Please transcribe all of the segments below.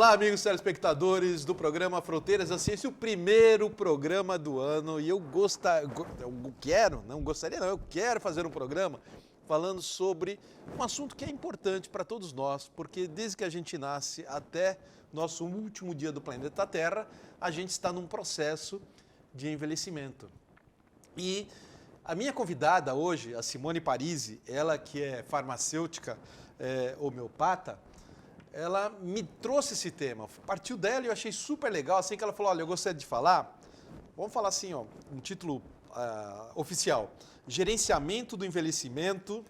Olá, amigos telespectadores do programa Fronteiras da Ciência, o primeiro programa do ano. E eu quero fazer um programa falando sobre um assunto que é importante para todos nós, porque desde que a gente nasce até nosso último dia do planeta Terra, a gente está num processo de envelhecimento. E a minha convidada hoje, a Simone Parisi, ela que é farmacêutica, homeopata, ela me trouxe esse tema, partiu dela e eu achei super legal, assim que ela falou, olha, eu gostaria de falar, vamos falar assim, ó, um título oficial, Gerenciamento do Envelhecimento,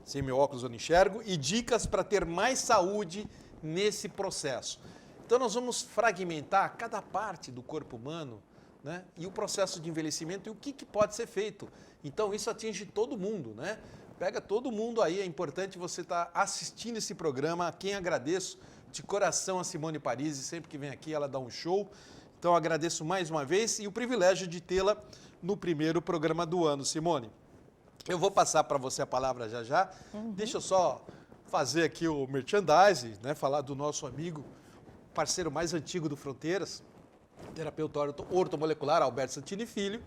sem meu óculos eu não enxergo, e dicas para ter mais saúde nesse processo. Então nós vamos fragmentar cada parte do corpo humano, né, e o processo de envelhecimento e o que pode ser feito. Então isso atinge todo mundo, né? Pega todo mundo aí, é importante você estar assistindo esse programa. A quem agradeço de coração a Simone Parisi, sempre que vem aqui ela dá um show. Então agradeço mais uma vez e o privilégio de tê-la no primeiro programa do ano. Simone, eu vou passar para você a palavra já já. Deixa eu só fazer aqui o merchandising, né? Falar do nosso amigo, parceiro mais antigo do Fronteiras, terapeuta ortomolecular Alberto Santini Filho,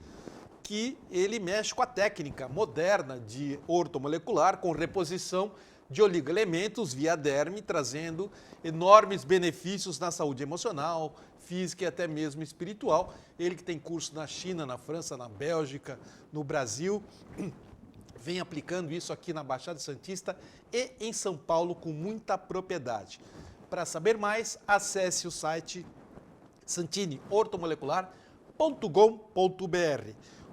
que ele mexe com a técnica moderna de ortomolecular, com reposição de oligoelementos via derme, trazendo enormes benefícios na saúde emocional, física e até mesmo espiritual. Ele que tem curso na China, na França, na Bélgica, no Brasil, vem aplicando isso aqui na Baixada Santista e em São Paulo com muita propriedade. Para saber mais, acesse o site santiniortomolecular.com.br.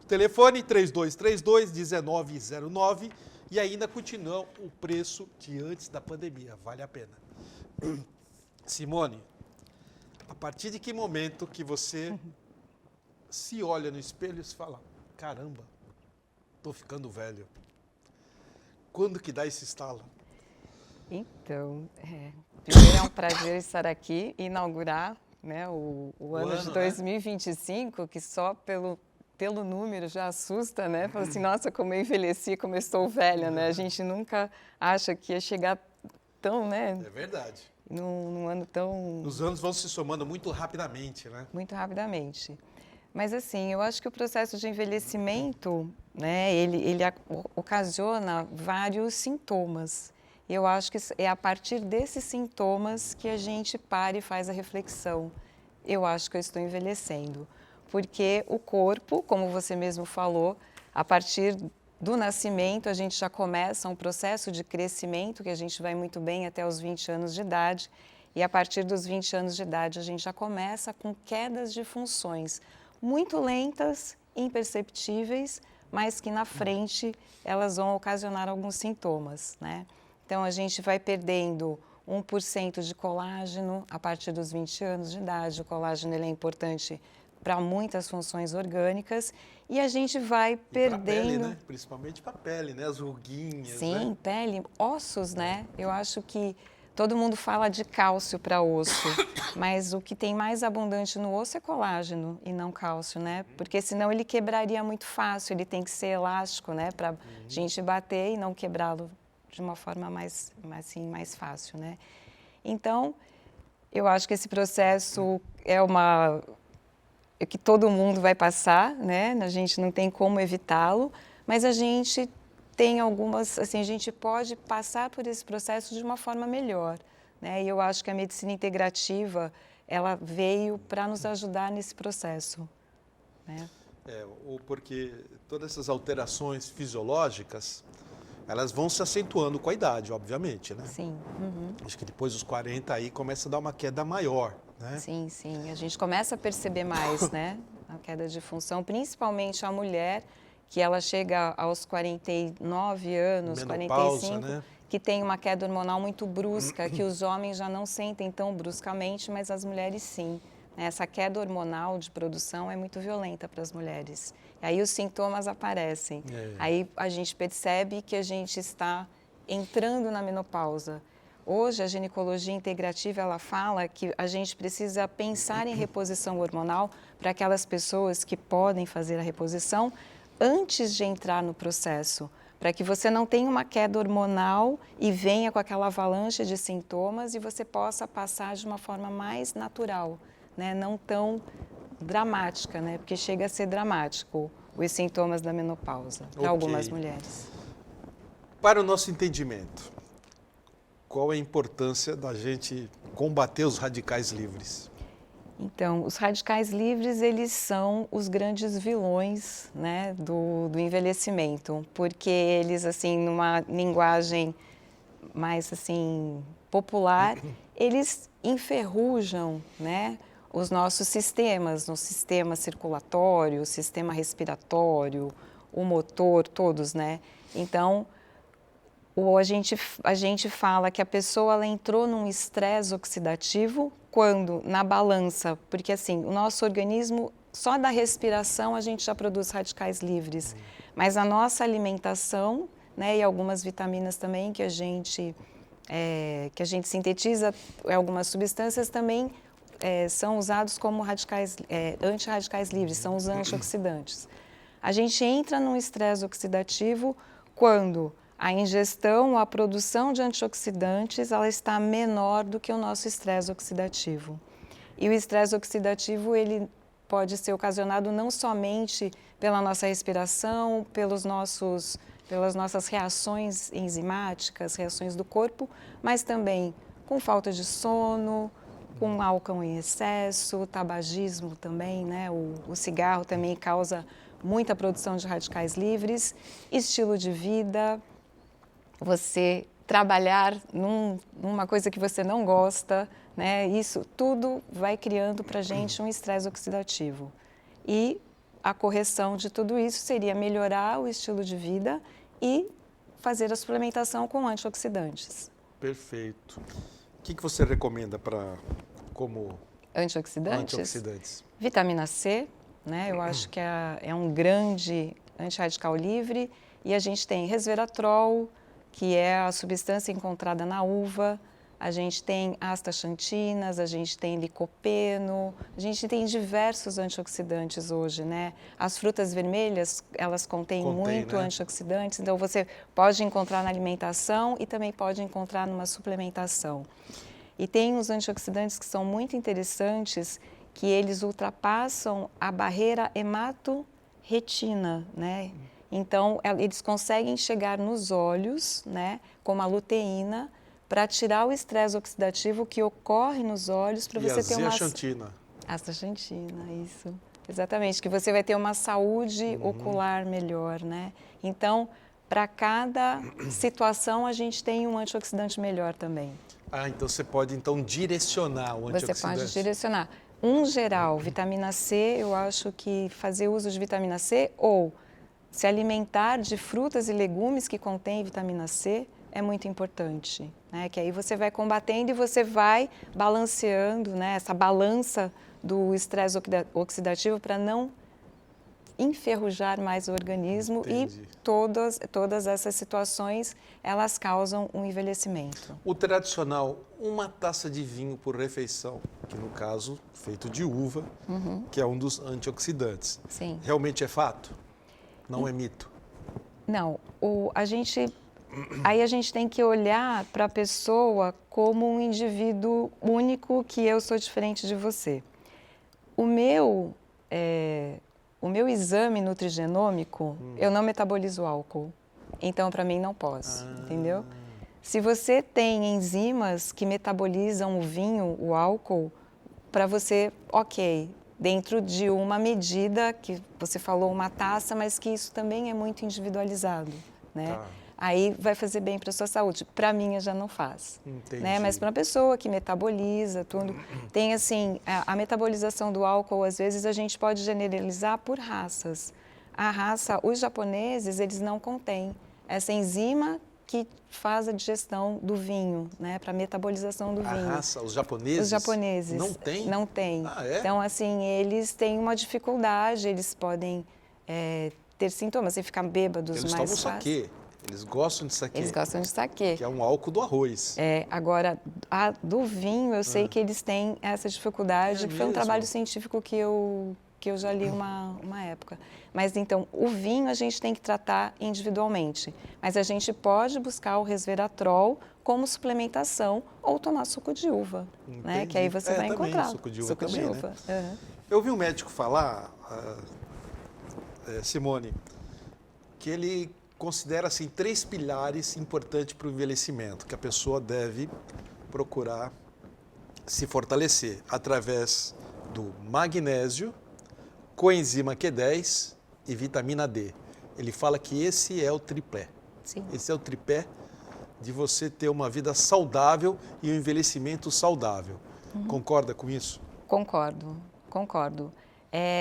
Telefone 3232-1909 e ainda continua o preço de antes da pandemia, vale a pena. Simone, a partir de que momento que você se olha no espelho e se fala, caramba, tô ficando velho? Quando que dá esse estalo? Então, primeiro é um prazer estar aqui e inaugurar, né, o ano de 2025, né? Que só pelo número já assusta, né? Fala assim, nossa, como eu envelheci, como eu estou velha, né? A gente nunca acha que ia chegar tão, né? É verdade. Num ano tão... Os anos vão se somando muito rapidamente, né? Muito rapidamente. Mas assim, eu acho que o processo de envelhecimento, né, ele ocasiona vários sintomas. Eu acho que é a partir desses sintomas que a gente para e faz a reflexão. Eu acho que eu estou envelhecendo. Porque o corpo, como você mesmo falou, a partir do nascimento a gente já começa um processo de crescimento, que a gente vai muito bem até os 20 anos de idade, e a partir dos 20 anos de idade a gente já começa com quedas de funções muito lentas, imperceptíveis, mas que na frente elas vão ocasionar alguns sintomas, né? Então a gente vai perdendo 1% de colágeno a partir dos 20 anos de idade. O colágeno ele é importante para muitas funções orgânicas e a gente vai perdendo... Pele, né? Principalmente para a pele, né? As ruguinhas, Sim, né? pele, ossos, né? Eu acho que todo mundo fala de cálcio para osso, mas o que tem mais abundante no osso é colágeno e não cálcio, né? Porque senão ele quebraria muito fácil, ele tem que ser elástico, né? Para a gente bater e não quebrá-lo de uma forma mais fácil, né? Então, eu acho que esse processo é que todo mundo vai passar, né? A gente não tem como evitá-lo, mas a gente tem algumas, assim, a gente pode passar por esse processo de uma forma melhor, né? E eu acho que a medicina integrativa, ela veio para nos ajudar nesse processo, né? Porque todas essas alterações fisiológicas, elas vão se acentuando com a idade, obviamente, né? Sim. Acho que depois dos 40 aí começa a dar uma queda maior, né? Sim, sim. A gente começa a perceber mais, né? A queda de função, principalmente a mulher, que ela chega aos 49 anos, Menopausa, 45, né? que tem uma queda hormonal muito brusca, que os homens já não sentem tão bruscamente, mas as mulheres sim. Essa queda hormonal de produção é muito violenta para as mulheres. E aí os sintomas aparecem. Aí a gente percebe que a gente está entrando na menopausa. Hoje, a ginecologia integrativa, ela fala que a gente precisa pensar em reposição hormonal para aquelas pessoas que podem fazer a reposição antes de entrar no processo, para que você não tenha uma queda hormonal e venha com aquela avalanche de sintomas e você possa passar de uma forma mais natural, né? Não tão dramática, né? Porque chega a ser dramático os sintomas da menopausa para algumas mulheres. Para o nosso entendimento, qual é a importância da gente combater os radicais livres? Então, os radicais livres, eles são os grandes vilões, né, do envelhecimento, porque eles, assim, numa linguagem mais, assim, popular, eles enferrujam, né, os nossos sistemas, no sistema circulatório, o sistema respiratório, o motor, todos, né? Então, a gente fala que a pessoa ela entrou num estresse oxidativo quando na balança, porque assim, o nosso organismo, só da respiração a gente já produz radicais livres, mas a nossa alimentação, né, e algumas vitaminas também que a gente sintetiza, algumas substâncias também são usados como antirradicais livres, são os antioxidantes. A gente entra num estresse oxidativo quando a ingestão, a produção de antioxidantes, ela está menor do que o nosso estresse oxidativo. E o estresse oxidativo, ele pode ser ocasionado não somente pela nossa respiração, pelas nossas reações enzimáticas, reações do corpo, mas também com falta de sono, com álcool em excesso, tabagismo também, né? O cigarro também causa muita produção de radicais livres, estilo de vida, você trabalhar numa coisa que você não gosta, né? Isso tudo vai criando para a gente um estresse oxidativo. E a correção de tudo isso seria melhorar o estilo de vida e fazer a suplementação com antioxidantes. Perfeito. O que você recomenda como antioxidantes? Vitamina C, né? Eu acho que é um grande antirradical livre. E a gente tem resveratrol, que é a substância encontrada na uva, a gente tem astaxantinas, a gente tem licopeno, a gente tem diversos antioxidantes hoje, né? As frutas vermelhas, elas contêm muito, né, antioxidantes, então você pode encontrar na alimentação e também pode encontrar numa suplementação. E tem os antioxidantes que são muito interessantes, que eles ultrapassam a barreira hemato-retina, né? Então, eles conseguem chegar nos olhos, né, como a luteína, para tirar o estresse oxidativo que ocorre nos olhos, para você ter uma... Astaxantina, isso. Exatamente, que você vai ter uma saúde ocular melhor, né? Então, para cada situação, a gente tem um antioxidante melhor também. Então você pode, direcionar o antioxidante. Você pode direcionar. Geral, vitamina C, eu acho que fazer uso de vitamina C ou se alimentar de frutas e legumes que contêm vitamina C é muito importante, né? Que aí você vai combatendo e você vai balanceando, né, essa balança do estresse oxidativo para não enferrujar mais o organismo. Entendi. E todas essas situações, elas causam um envelhecimento. O tradicional, uma taça de vinho por refeição, que no caso, feito de uva, que é um dos antioxidantes. Sim. Realmente é fato? Não é mito? Não. Aí a gente tem que olhar para a pessoa como um indivíduo único, que eu sou diferente de você. O meu exame nutrigenômico, eu não metabolizo álcool. Então, para mim, não posso, entendeu? Se você tem enzimas que metabolizam o vinho, o álcool, para você, ok, dentro de uma medida, que você falou uma taça, mas que isso também é muito individualizado, né? Tá. Aí vai fazer bem para a sua saúde. Para mim, já não faz. Entendi. Né? Mas para uma pessoa que metaboliza tudo, tem assim, a metabolização do álcool, às vezes a gente pode generalizar por raças. Os japoneses, eles não contêm essa enzima que faz a digestão do vinho, né, para a metabolização do vinho. Os japoneses? Os japoneses. Não tem? Não tem. É? Então, assim, eles têm uma dificuldade, eles podem ter sintomas e ficar bêbados mais fácil. Eles tomam saquê. Eles gostam de saquê. Eles gostam de saquê. Que é um álcool do arroz. Agora, do vinho, eu sei que eles têm essa dificuldade, que foi um trabalho científico que eu que eu já li uma época. Mas então, o vinho a gente tem que tratar individualmente, mas a gente pode buscar o resveratrol como suplementação ou tomar suco de uva, né? Que aí você vai também, encontrar. suco de uva suco também, de uva. né? Uhum. Eu ouvi um médico falar, Simone, que ele considera assim 3 pilares importantes para o envelhecimento, que a pessoa deve procurar se fortalecer através do magnésio, coenzima Q10 e vitamina D. Ele fala que esse é o tripé. Sim. Esse é o tripé de você ter uma vida saudável e um envelhecimento saudável. Concorda com isso? Concordo.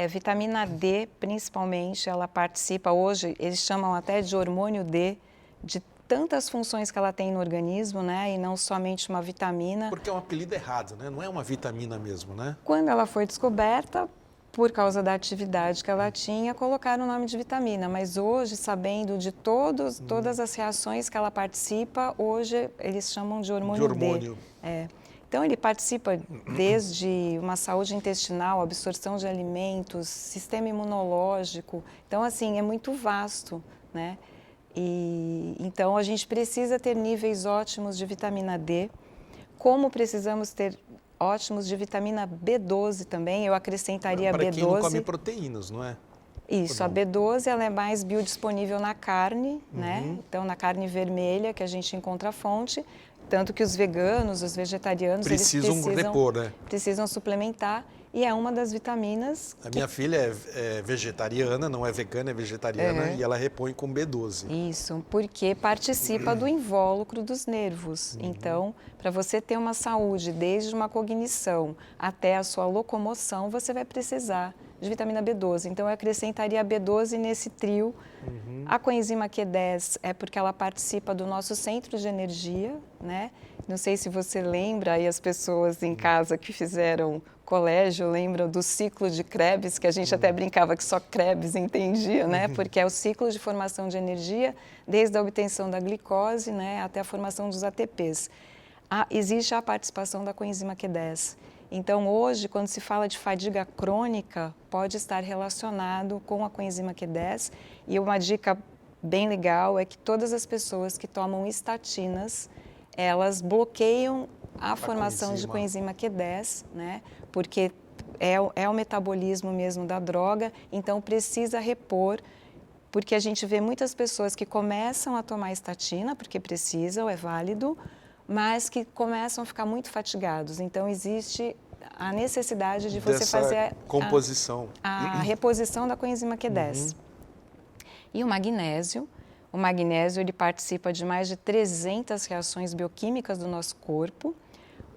Vitamina D, principalmente, ela participa hoje, eles chamam até de hormônio D, de tantas funções que ela tem no organismo, né? E não somente uma vitamina. Porque é um apelido errado, né? Não é uma vitamina mesmo, né? Quando ela foi descoberta, por causa da atividade que ela tinha, colocaram o nome de vitamina. Mas hoje, sabendo de todas as reações que ela participa, hoje eles chamam de hormônio D. Então, ele participa desde uma saúde intestinal, absorção de alimentos, sistema imunológico. Então, assim, é muito vasto, né? Então, a gente precisa ter níveis ótimos de vitamina D, como precisamos ter ótimos de vitamina B12 também, eu acrescentaria para B12. Para quem não come proteínas, não é? Isso, a B12 ela é mais biodisponível na carne, né? Então, na carne vermelha, que a gente encontra a fonte, tanto que os veganos, os vegetarianos, precisam repor, né? Precisam suplementar, e é uma das vitaminas. A minha filha é vegetariana, não é vegana, é vegetariana, e ela repõe com B12. Isso, porque participa do invólucro dos nervos. Então, para você ter uma saúde, desde uma cognição até a sua locomoção, você vai precisar de vitamina B12. Então, eu acrescentaria a B12 nesse trio. A coenzima Q10 é porque ela participa do nosso centro de energia, né? Não sei se você lembra, e as pessoas em casa que fizeram colégio lembram do ciclo de Krebs, que a gente até brincava que só Krebs entendia, né? Porque é o ciclo de formação de energia, desde a obtenção da glicose, né, até a formação dos ATPs. Existe a participação da coenzima Q10. Então, hoje, quando se fala de fadiga crônica, pode estar relacionado com a coenzima Q10. E uma dica bem legal é que todas as pessoas que tomam estatinas, elas bloqueiam a formação de coenzima Q10, né? Porque é o metabolismo mesmo da droga, então precisa repor, porque a gente vê muitas pessoas que começam a tomar estatina, porque precisam, é válido, mas que começam a ficar muito fatigados. Então, existe a necessidade de você fazer composição. A reposição da coenzima Q10. E o magnésio ele participa de mais de 300 reações bioquímicas do nosso corpo.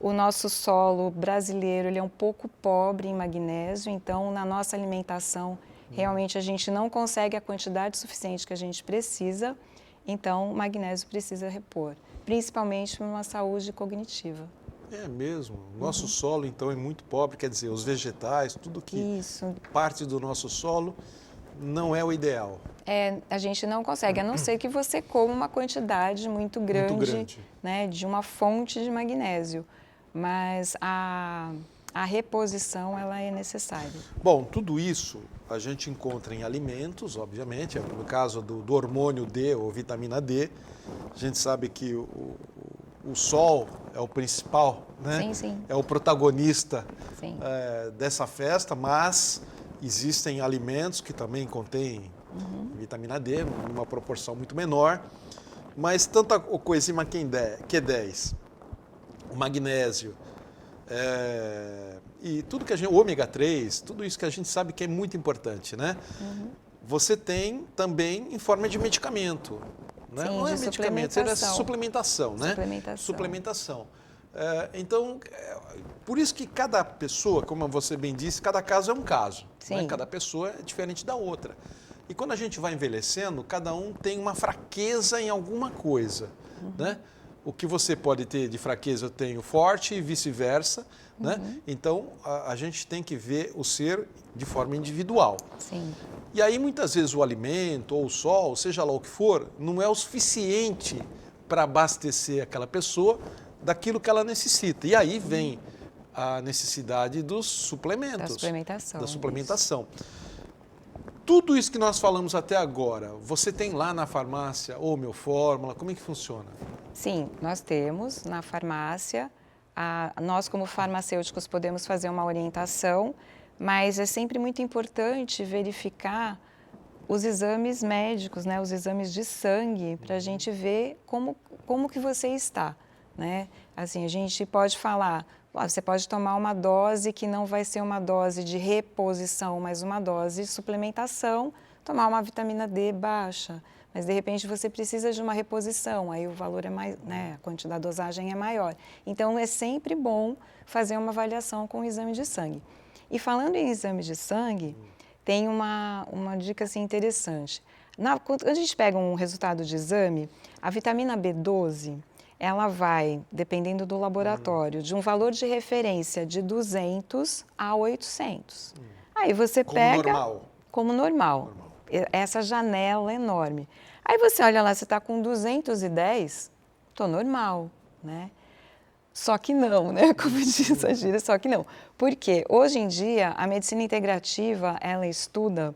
O nosso solo brasileiro ele é um pouco pobre em magnésio, então, na nossa alimentação, realmente a gente não consegue a quantidade suficiente que a gente precisa, então o magnésio precisa repor, principalmente numa saúde cognitiva. É mesmo. Nosso solo, então, é muito pobre, quer dizer, os vegetais, tudo que parte do nosso solo não é o ideal. A gente não consegue, a não ser que você coma uma quantidade muito grande. Né, de uma fonte de magnésio. Mas a reposição ela é necessária. Bom, tudo isso a gente encontra em alimentos, obviamente. No caso do hormônio D ou vitamina D, a gente sabe que o sol é o principal, né? Sim, sim. É o protagonista dessa festa, mas existem alimentos que também contêm vitamina D, em uma proporção muito menor. Mas tanto a coenzima Q10, o magnésio, e tudo que o ômega 3, tudo isso que a gente sabe que é muito importante, né? Você tem também em forma de medicamento. Né? Sim, não é medicamento, é suplementação, né? Suplementação. Então, por isso que cada pessoa, como você bem disse, cada caso é um caso. Né? Cada pessoa é diferente da outra. E quando a gente vai envelhecendo, cada um tem uma fraqueza em alguma coisa, né? O que você pode ter de fraqueza eu tenho forte e vice-versa, né? Então, a gente tem que ver o ser de forma individual. Sim. E aí, muitas vezes, o alimento ou o sol, seja lá o que for, não é o suficiente para abastecer aquela pessoa daquilo que ela necessita. E aí vem a necessidade dos suplementos. Da suplementação. Da suplementação. Tudo isso que nós falamos até agora, você tem lá na farmácia, Homeofórmula, como é que funciona? Sim, nós temos na farmácia. Nós, como farmacêuticos, podemos fazer uma orientação, mas é sempre muito importante verificar os exames médicos, né, os exames de sangue, para a gente ver como que você está, né? Assim, a gente pode falar, você pode tomar uma dose que não vai ser uma dose de reposição, mas uma dose de suplementação, tomar uma vitamina D baixa, mas de repente você precisa de uma reposição, aí o valor é mais, né, a quantidade da dosagem é maior. Então é sempre bom fazer uma avaliação com o exame de sangue. E falando em exame de sangue, tem uma dica assim, interessante. Quando a gente pega um resultado de exame, a vitamina B12, ela vai, dependendo do laboratório, de um valor de referência de 200 a 800. Aí você pega... Como normal. Essa janela enorme. Aí você olha lá, você está com 210, estou normal, né? Só que não, né? Como diz a gíria, só que não. Porque hoje em dia a medicina integrativa, ela estuda,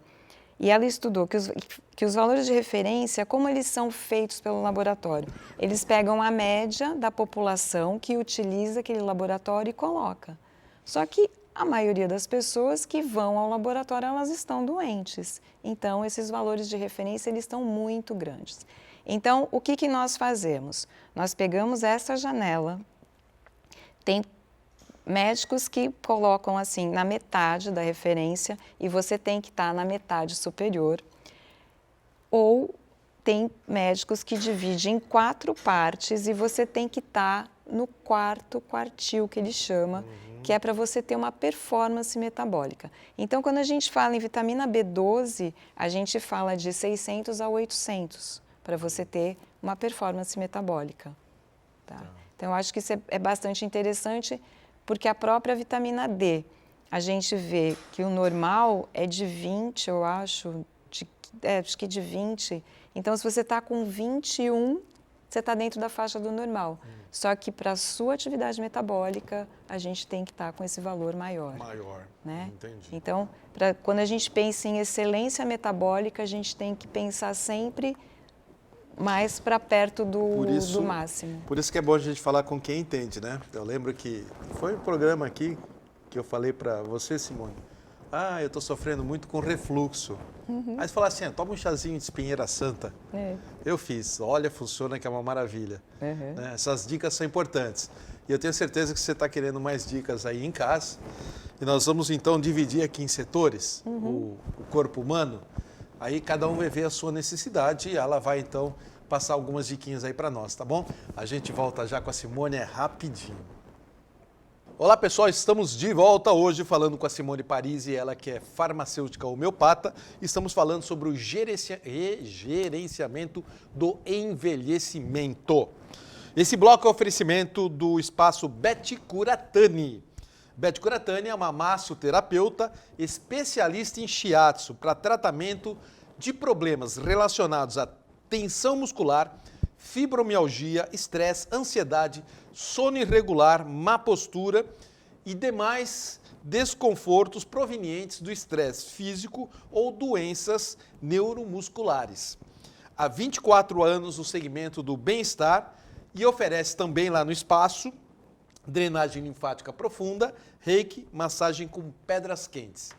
e ela estudou que os valores de referência, como eles são feitos pelo laboratório? Eles pegam a média da população que utiliza aquele laboratório e coloca. Só que a maioria das pessoas que vão ao laboratório, elas estão doentes. Então, esses valores de referência, eles estão muito grandes. Então, o que nós fazemos? Nós pegamos essa janela. Tem médicos que colocam assim na metade da referência e você tem que estar na metade superior. Ou tem médicos que dividem em 4 partes e você tem que estar no quarto quartil, que ele chama, que é para você ter uma performance metabólica. Então, quando a gente fala em vitamina B12, a gente fala de 600 a 800, para você ter uma performance metabólica. Tá? Então, eu acho que isso é bastante interessante, porque a própria vitamina D, a gente vê que o normal é de 20, eu acho, acho que de 20. Então, se você está com 21, você está dentro da faixa do normal. Só que para a sua atividade metabólica, a gente tem que estar com esse valor maior. Né? Entendi. Então, quando a gente pensa em excelência metabólica, a gente tem que pensar sempre mais para perto do máximo. Por isso que é bom a gente falar com quem entende, né? Eu lembro que foi um programa aqui que eu falei para você, Simone. Eu estou sofrendo muito com refluxo. Aí você fala assim, toma um chazinho de espinheira santa. Eu fiz, olha, funciona que é uma maravilha. Né? Essas dicas são importantes. E eu tenho certeza que você está querendo mais dicas aí em casa. E nós vamos então dividir aqui em setores o corpo humano. Aí cada um vai ver a sua necessidade e ela vai então passar algumas diquinhas aí para nós, tá bom? A gente volta já com a Simone, rapidinho. Olá pessoal, estamos de volta hoje falando com a Simone Parisi, ela que é farmacêutica homeopata. Estamos falando sobre o gerenciamento do envelhecimento. Esse bloco é oferecimento do espaço Beth Curatani. Beth Curatani é uma massoterapeuta especialista em shiatsu para tratamento de problemas relacionados à tensão muscular, fibromialgia, estresse, ansiedade, sono irregular, má postura e demais desconfortos provenientes do estresse físico ou doenças neuromusculares. Há 24 anos no segmento do bem-estar e oferece também lá no espaço drenagem linfática profunda, reiki, massagem com pedras quentes.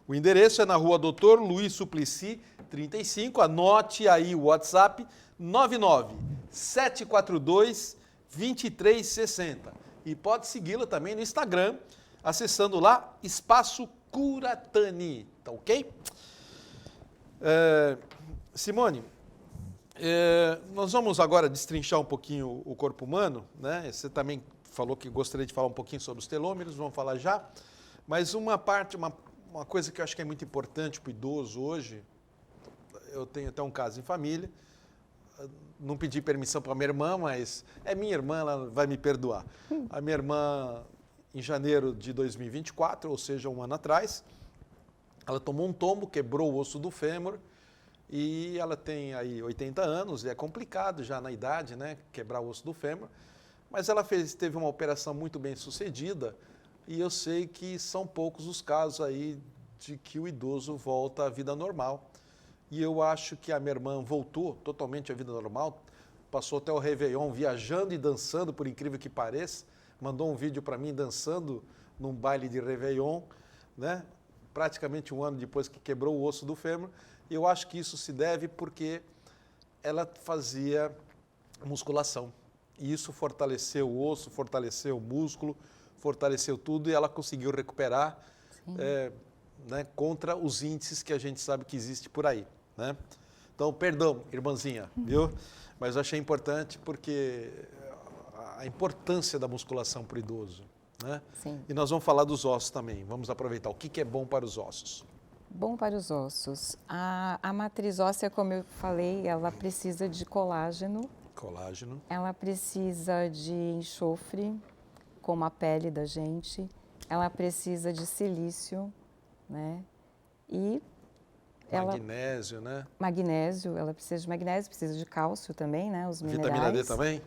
O endereço é na rua Doutor Luiz Suplicy, 35, anote aí o WhatsApp, 99-742-2360. E pode segui-la também no Instagram, acessando lá, Espaço Curatani, tá ok? Simone, nós vamos agora destrinchar um pouquinho o corpo humano, né? Você também falou que gostaria de falar um pouquinho sobre os telômeros, vamos falar já. Mas uma coisa que eu acho que é muito importante para o idoso hoje, eu tenho até um caso em família, não pedi permissão para a minha irmã, mas é minha irmã, ela vai me perdoar. A minha irmã, em janeiro de 2024, ou seja, um ano atrás, ela tomou um tombo, quebrou o osso do fêmur, e ela tem aí 80 anos, e é complicado já na idade, né, quebrar o osso do fêmur. Mas ela teve uma operação muito bem sucedida, e eu sei que são poucos os casos aí de que o idoso volta à vida normal. E eu acho que a minha irmã voltou totalmente à vida normal, passou até o Réveillon viajando e dançando, por incrível que pareça, mandou um vídeo para mim dançando num baile de Réveillon, né? Praticamente um ano depois que quebrou o osso do fêmur. E eu acho que isso se deve porque ela fazia musculação. E isso fortaleceu o osso, fortaleceu o músculo, fortaleceu tudo e ela conseguiu recuperar né, contra os índices que a gente sabe que existe por aí. Né? Então, perdão, irmãzinha, viu? Mas eu achei importante porque a importância da musculação para o idoso. Né? Sim. E nós vamos falar dos ossos também. Vamos aproveitar o que é bom para os ossos. Bom para os ossos. A matriz óssea, como eu falei, ela precisa de colágeno. Colágeno. Ela precisa de enxofre, como a pele da gente. Ela precisa de silício, né? E magnésio, né? Magnésio, ela precisa de magnésio, precisa de cálcio também, né? Os minerais. Vitamina D também?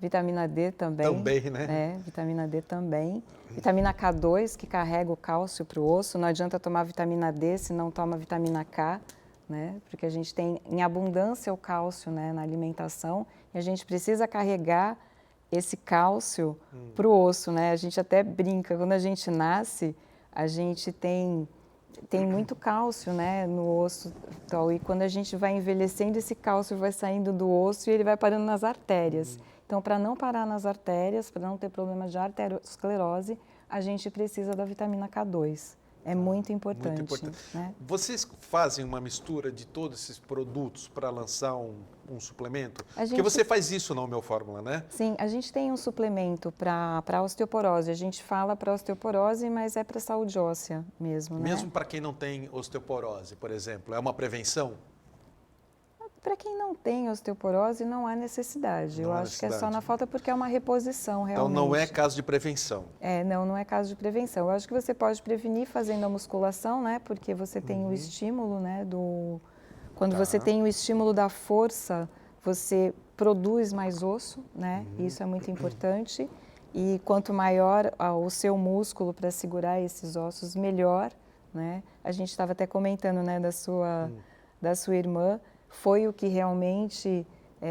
Vitamina D também. Também, né? Vitamina D também. Vitamina K2, que carrega o cálcio para o osso. Não adianta tomar vitamina D se não toma vitamina K, né? Porque a gente tem em abundância o cálcio, né, na alimentação e a gente precisa carregar esse cálcio para o osso, né? A gente até brinca, quando a gente nasce, a gente tem muito cálcio, né, no osso, tal, e quando a gente vai envelhecendo, esse cálcio vai saindo do osso e ele vai parando nas artérias. Então, para não parar nas artérias, para não ter problema de arteriosclerose, a gente precisa da vitamina K2. É muito importante. Muito importante. Né? Vocês fazem uma mistura de todos esses produtos para lançar um suplemento? Porque você faz isso na Homeal Fórmula, né? Sim, a gente tem um suplemento para osteoporose. A gente fala para osteoporose, mas é para saúde óssea mesmo, né? Mesmo para quem não tem osteoporose, por exemplo, é uma prevenção? Para quem não tem osteoporose, não há necessidade. Eu acho que é só na falta porque é uma reposição, realmente. Então, não é caso de prevenção? Não é caso de prevenção. Eu acho que você pode prevenir fazendo a musculação, né? Porque você tem o estímulo, né? Quando você tem o estímulo da força, você produz mais osso, né? Isso é muito importante. E quanto maior o seu músculo para segurar esses ossos, melhor, né? A gente estava até comentando, né? Da sua irmã. Foi o que realmente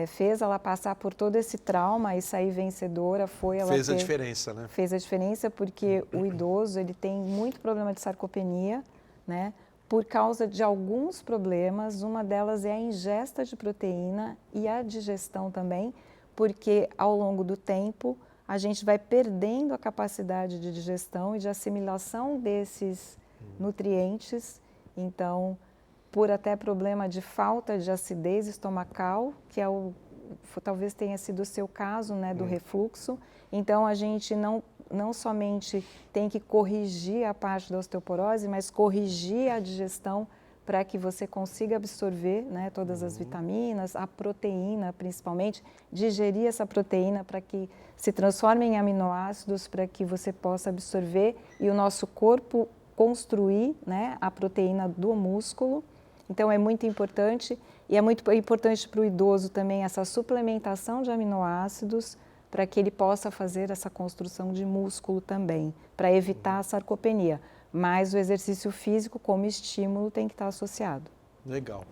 fez ela passar por todo esse trauma e sair vencedora. Fez a diferença, né? Fez a diferença porque o idoso ele tem muito problema de sarcopenia, né? Por causa de alguns problemas. Uma delas é a ingesta de proteína e a digestão também, porque ao longo do tempo a gente vai perdendo a capacidade de digestão e de assimilação desses nutrientes. Então, por até problema de falta de acidez estomacal, que talvez tenha sido o seu caso, né, do refluxo. Então, a gente não somente tem que corrigir a parte da osteoporose, mas corrigir a digestão para que você consiga absorver, né, todas as vitaminas, a proteína principalmente, digerir essa proteína para que se transforme em aminoácidos, para que você possa absorver e o nosso corpo construir, né, a proteína do músculo. Então, é muito importante e é muito importante para o idoso também essa suplementação de aminoácidos para que ele possa fazer essa construção de músculo também, para evitar a sarcopenia. Mas o exercício físico como estímulo tem que estar associado. Legal.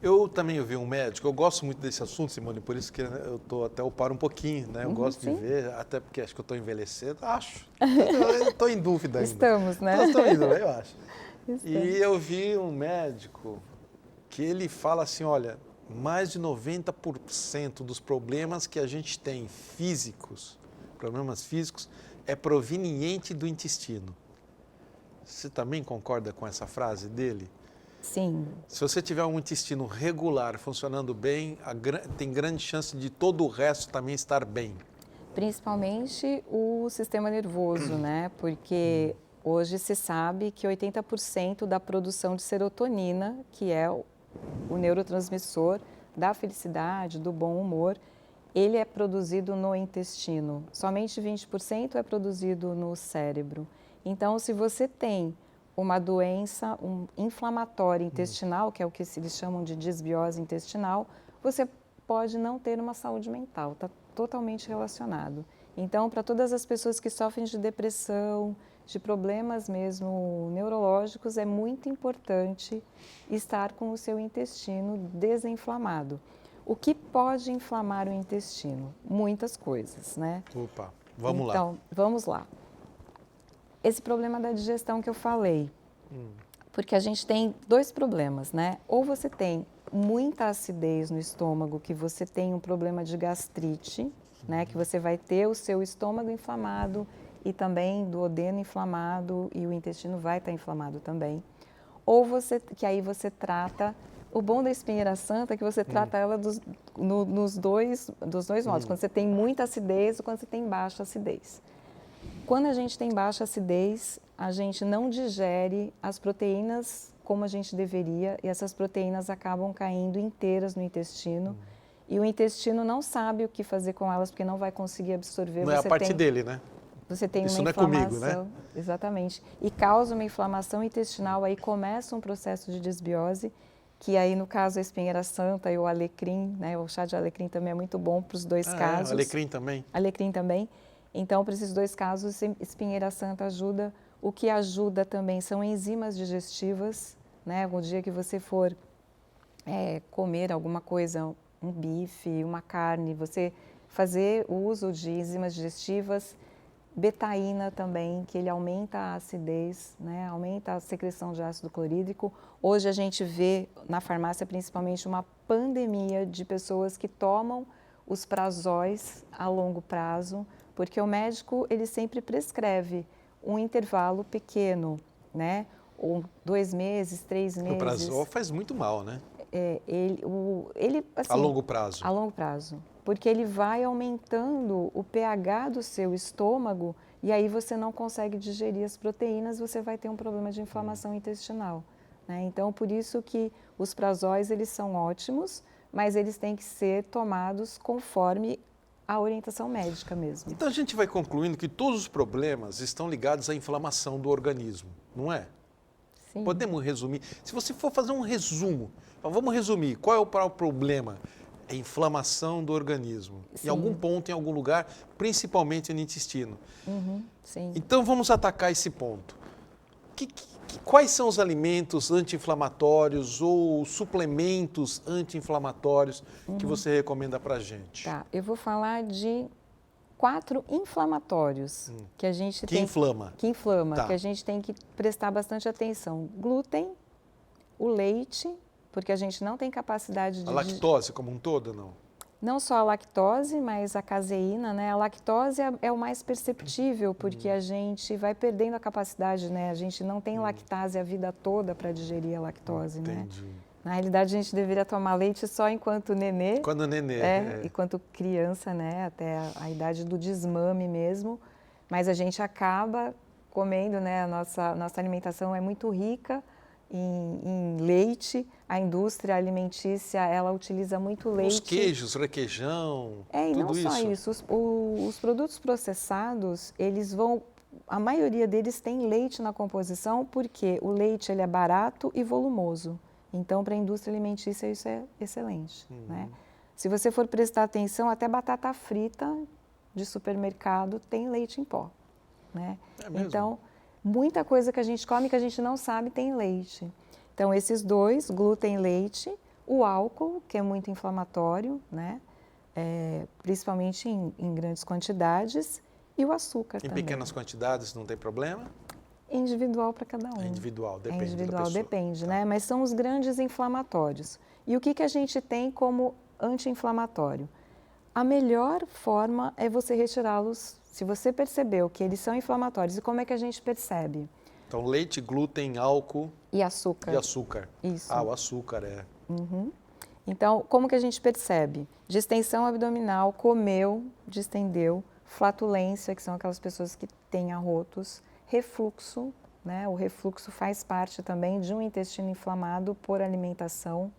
Eu também ouvi um médico, eu gosto muito desse assunto, Simone, por isso que eu paro um pouquinho, né? Eu gosto de ver, até porque acho que eu estou envelhecendo, acho. Eu estou em dúvida ainda. Estamos, né? Estou indo, eu acho. E eu vi um médico que ele fala assim, olha, mais de 90% dos problemas que a gente tem problemas físicos, é proveniente do intestino. Você também concorda com essa frase dele? Sim. Se você tiver um intestino regular, funcionando bem, tem grande chance de todo o resto também estar bem. Principalmente o sistema nervoso, né? Porque hoje se sabe que 80% da produção de serotonina, que é o neurotransmissor da felicidade, do bom humor, ele é produzido no intestino. Somente 20% é produzido no cérebro. Então, se você tem uma doença inflamatória intestinal, que é o que eles chamam de disbiose intestinal, você pode não ter uma saúde mental, está totalmente relacionado. Então, para todas as pessoas que sofrem de depressão, de problemas mesmo neurológicos, é muito importante estar com o seu intestino desinflamado. O que pode inflamar o intestino? Muitas coisas, né? Opa, vamos lá. Então, vamos lá. Esse problema da digestão que eu falei, porque a gente tem dois problemas, né? Ou você tem muita acidez no estômago, que você tem um problema de gastrite, né? Que você vai ter o seu estômago inflamado e também duodeno inflamado e o intestino vai estar inflamado também. Ou que aí você trata, o bom da espinheira santa é que você trata ela dos dois modos, quando você tem muita acidez ou quando você tem baixa acidez. Quando a gente tem baixa acidez, a gente não digere as proteínas como a gente deveria e essas proteínas acabam caindo inteiras no intestino e o intestino não sabe o que fazer com elas porque não vai conseguir absorver. Não é a parte dele, né? Você tem Isso uma não é comigo, inflamação, né? exatamente, e causa uma inflamação intestinal, aí começa um processo de desbiose, que aí no caso a espinheira santa e o alecrim, né, o chá de alecrim também é muito bom para os dois casos. Alecrim também? Alecrim também. Então, para esses dois casos, espinheira santa ajuda. O que ajuda também são enzimas digestivas, né? O dia que você for comer alguma coisa, um bife, uma carne, você fazer o uso de enzimas digestivas, betaína também, que ele aumenta a acidez, né? Aumenta a secreção de ácido clorídrico. Hoje a gente vê na farmácia principalmente uma pandemia de pessoas que tomam os prazóis a longo prazo, porque o médico ele sempre prescreve um intervalo pequeno, né? Ou 2 meses, 3 meses. O prazol faz muito mal, né? Assim, a longo prazo. A longo prazo. Porque ele vai aumentando o pH do seu estômago e aí você não consegue digerir as proteínas, você vai ter um problema de inflamação intestinal, né? Então, por isso que os prazóis, eles são ótimos, mas eles têm que ser tomados conforme a orientação médica mesmo. Então, a gente vai concluindo que todos os problemas estão ligados à inflamação do organismo, não é? Sim. Podemos resumir? Se você for fazer um resumo, vamos resumir, qual é o problema? É inflamação do organismo. Sim. Em algum ponto, em algum lugar, principalmente no intestino. Sim. Então, vamos atacar esse ponto. Quais são os alimentos anti-inflamatórios ou suplementos anti-inflamatórios que você recomenda para a gente? Tá, eu vou falar de 4 inflamatórios que a gente tem... inflama. Que inflama, Tá. que a gente tem que prestar bastante atenção. Glúten, o leite, porque a gente não tem capacidade de... A lactose como um todo, não? Não só a lactose, mas a caseína, né? A lactose é o mais perceptível, porque a gente vai perdendo a capacidade, né? A gente não tem lactase a vida toda para digerir a lactose, Entendi. né? Na realidade, a gente deveria tomar leite só enquanto nenê. Quando nenê. Enquanto criança, né? Até a idade do desmame mesmo. Mas a gente acaba comendo, né? A nossa alimentação é muito rica em leite. A indústria alimentícia, ela utiliza muito leite. Os queijos, requeijão, e tudo não só isso. Os produtos processados, eles vão... A maioria deles tem leite na composição, porque o leite ele é barato e volumoso. Então, para a indústria alimentícia, isso é excelente, né? Se você for prestar atenção, até batata frita de supermercado tem leite em pó, né? É mesmo? Então, muita coisa que a gente come que a gente não sabe tem leite. Então, esses dois, glúten e leite, o álcool, que é muito inflamatório, né? Principalmente em grandes quantidades, e o açúcar também. Em pequenas quantidades não tem problema? Individual para cada um. É individual, depende da individual, pessoa. depende, Tá. né? Mas são os grandes inflamatórios. E o que a gente tem como anti-inflamatório? A melhor forma é você retirá-los, se você percebeu que eles são inflamatórios. E como é que a gente percebe? Então, leite, glúten, álcool E açúcar. e açúcar. Isso. Ah, o açúcar, Então, como que a gente percebe? Distensão abdominal, comeu, distendeu, flatulência, que são aquelas pessoas que têm arrotos, refluxo, né? O refluxo faz parte também de um intestino inflamado por alimentação.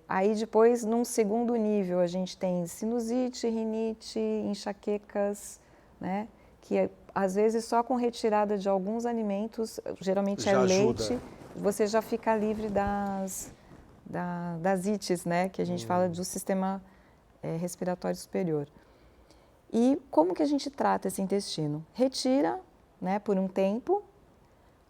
Aí depois, num segundo nível, a gente tem sinusite, rinite, enxaquecas, né? Que às vezes só com retirada de alguns alimentos, geralmente Já leite, ajuda. você já fica livre das ites, né? Que a gente fala do sistema respiratório superior. E como que a gente trata esse intestino? Retira né, por um tempo.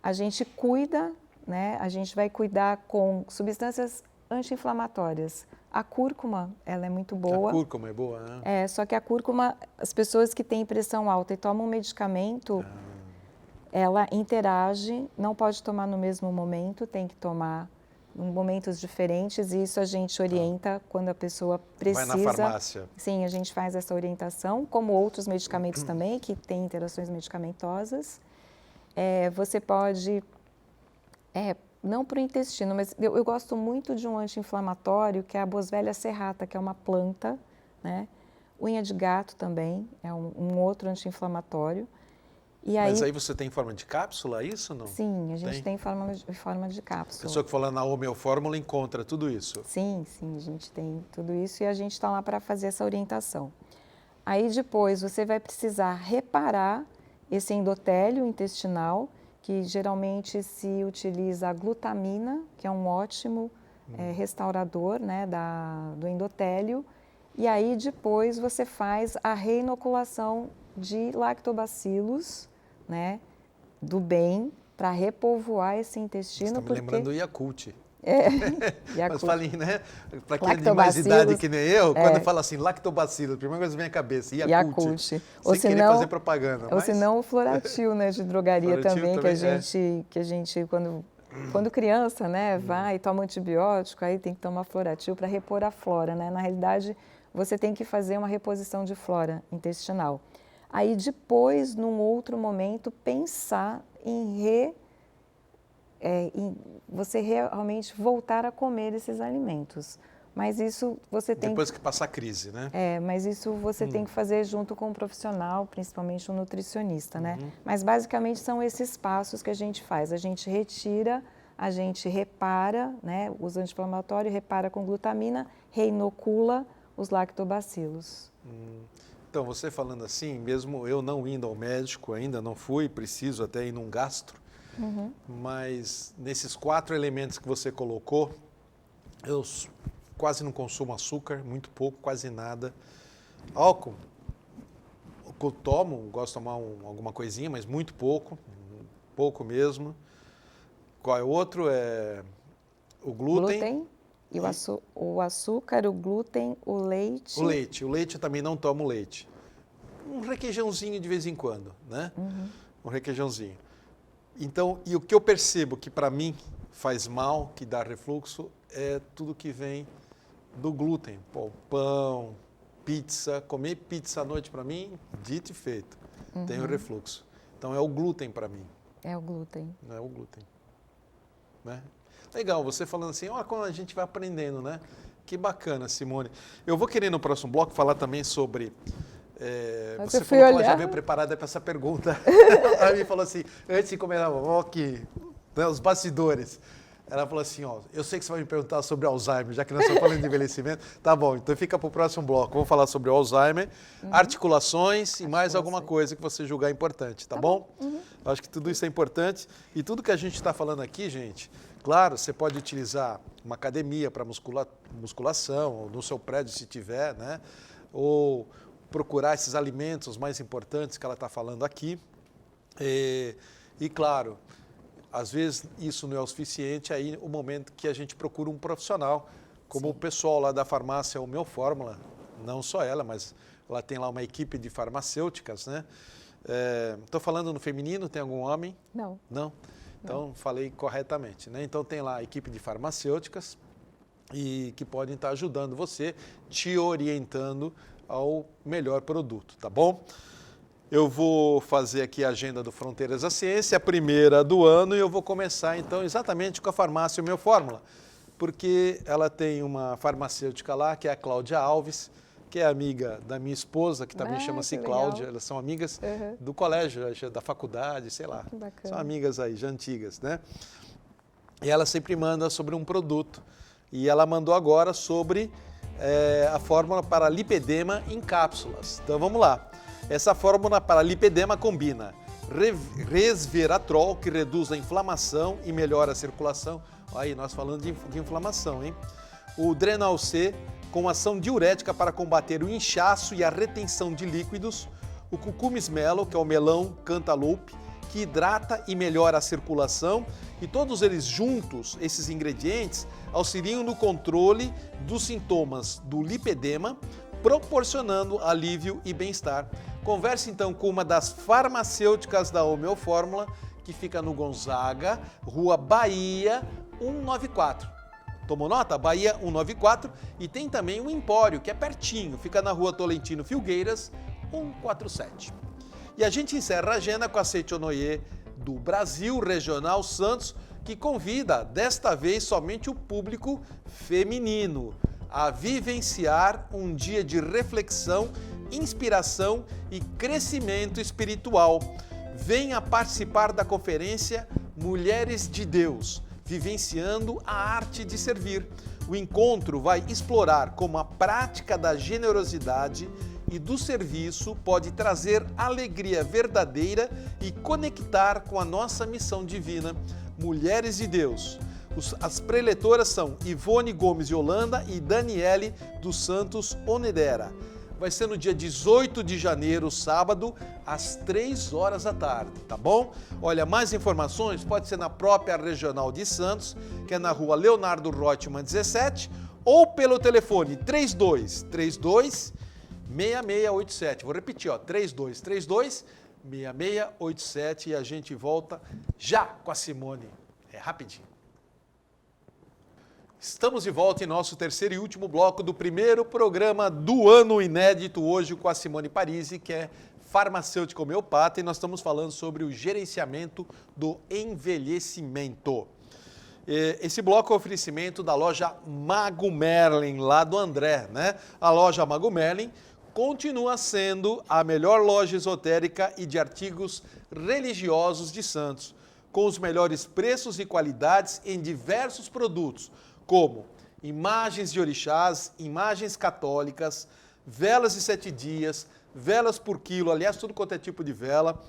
A gente cuida, né, a gente vai cuidar com substâncias anti-inflamatórias. A cúrcuma, ela é muito boa. A cúrcuma é boa, né? Só que a cúrcuma, as pessoas que têm pressão alta e tomam medicamento, ela interage, não pode tomar no mesmo momento, tem que tomar em momentos diferentes, e isso a gente orienta quando a pessoa precisa. Vai na farmácia. Sim, a gente faz essa orientação, como outros medicamentos também, que têm interações medicamentosas. Você pode, não para o intestino, mas eu gosto muito de um anti-inflamatório, que é a Boswellia serrata, que é uma planta, né? Unha de gato também, é um outro anti-inflamatório. Mas aí você tem em forma de cápsula, isso ou não? Sim, a gente tem em forma de cápsula. A pessoa que for lá na Homeofórmula encontra tudo isso? Sim, a gente tem tudo isso e a gente está lá para fazer essa orientação. Aí depois você vai precisar reparar esse endotélio intestinal, que geralmente se utiliza a glutamina, que é um ótimo restaurador, né, do endotélio. E aí depois você faz a reinoculação de lactobacilos, né, do bem, para repovoar esse intestino. Você está me lembrando do Yakult. Yakult. Mas falem, né? Para quem é de mais idade que nem eu, quando fala assim, lactobacillus, a primeira coisa que vem à cabeça, Yakult. Sem querer fazer propaganda. Ou se não, o Floratil, né, de drogaria também, que a gente quando criança, né, vai e toma antibiótico, aí tem que tomar Floratil para repor a flora, né? Na realidade, você tem que fazer uma reposição de flora intestinal. Aí depois, num outro momento, pensar em você realmente voltar a comer esses alimentos. Mas isso você tem... Depois que passar a crise, né? Mas isso você tem que fazer junto com um profissional, principalmente um nutricionista, né? Mas basicamente são esses passos que a gente faz. A gente retira, a gente repara, né? Usa anti-inflamatório, repara com glutamina, reinocula os lactobacilos. Então, você falando assim, mesmo eu não indo ao médico, ainda não fui, preciso até ir num gastro, mas nesses 4 elementos que você colocou, eu quase não consumo açúcar, muito pouco, quase nada. Álcool, eu tomo, gosto de tomar alguma coisinha, mas muito pouco, pouco mesmo. Qual é o outro? O glúten. E o açúcar, o glúten, o leite. O leite eu também não tomo leite. Um requeijãozinho de vez em quando, né? Um requeijãozinho. Então, e o que eu percebo que para mim faz mal, que dá refluxo, é tudo que vem do glúten. Pão, pizza, comer pizza à noite para mim, dito e feito, tenho refluxo. Então é o glúten para mim. É o glúten. Não é o glúten, né? Legal, você falando assim, olha como a gente vai aprendendo, né? Que bacana, Simone. Eu vou querer no próximo bloco falar também sobre... você falou que ela já veio preparada para essa pergunta. Ela me falou assim, antes de comer aqui, né, os bastidores. Ela falou assim, eu sei que você vai me perguntar sobre Alzheimer, já que nós estamos falando de envelhecimento. Tá bom, então fica para o próximo bloco. Vamos falar sobre Alzheimer, articulações e mais alguma coisa que você julgar importante, tá bom? Acho que tudo isso é importante. E tudo que a gente está falando aqui, gente, claro, você pode utilizar uma academia para musculação, ou no seu prédio se tiver, né? Ou procurar esses alimentos mais importantes que ela está falando aqui. E claro, às vezes isso não é o suficiente, aí o momento que a gente procura um profissional, como o pessoal lá da farmácia Homeofórmula, não só ela, mas ela tem lá uma equipe de farmacêuticas, né? Estou falando no feminino, tem algum homem? Não. Não? Então, falei corretamente, né? Então, tem lá a equipe de farmacêuticas e que podem estar ajudando você, te orientando ao melhor produto, tá bom? Eu vou fazer aqui a agenda do Fronteiras da Ciência, a primeira do ano, e eu vou começar, então, exatamente com a farmácia Homeofórmula, porque ela tem uma farmacêutica lá, que é a Cláudia Alves, que é amiga da minha esposa, que também chama-se Cláudia. Elas são amigas do colégio, da faculdade, sei lá. Que bacana. São amigas aí, já antigas, né? E ela sempre manda sobre um produto. E ela mandou agora sobre a fórmula para lipedema em cápsulas. Então vamos lá. Essa fórmula para lipedema combina resveratrol, que reduz a inflamação e melhora a circulação. Aí nós falando de inflamação, hein? O Drenal C, com ação diurética para combater o inchaço e a retenção de líquidos. O Cucumis Melo, que é o melão cantaloupe, que hidrata e melhora a circulação, e todos eles juntos, esses ingredientes, auxiliam no controle dos sintomas do lipedema, proporcionando alívio e bem-estar. Converse então com uma das farmacêuticas da Homeofórmula, que fica no Gonzaga, Rua Bahia 194. Tomou nota? Bahia 194. E tem também o Empório, que é pertinho, fica na Rua Tolentino Filgueiras 147. E a gente encerra a agenda com a Seitonoye do Brasil Regional Santos, que convida, desta vez, somente o público feminino a vivenciar um dia de reflexão, inspiração e crescimento espiritual. Venha participar da conferência Mulheres de Deus, vivenciando a arte de servir. O encontro vai explorar como a prática da generosidade e do serviço pode trazer alegria verdadeira e conectar com a nossa missão divina. Mulheres de Deus. As preletoras são Ivone Gomes de Holanda e Daniele dos Santos Onedera. Vai ser no dia 18 de janeiro, sábado, às 3 horas da tarde, tá bom? Olha, mais informações pode ser na própria Regional de Santos, que é na Rua Leonardo Reutemann 17, ou pelo telefone 3232 6687. Vou repetir, ó, 3232 6687, e a gente volta já com a Simone. É rapidinho. Estamos de volta em nosso terceiro e último bloco do primeiro programa do ano, inédito, hoje com a Simone Parisi, que é farmacêutica homeopata, e nós estamos falando sobre o gerenciamento do envelhecimento. Esse bloco é um oferecimento da loja Mago Merlin, lá do André, né? A loja Mago Merlin continua sendo a melhor loja esotérica e de artigos religiosos de Santos, com os melhores preços e qualidades em diversos produtos, como imagens de orixás, imagens católicas, velas de 7 dias, velas por quilo, aliás, tudo quanto é tipo de vela,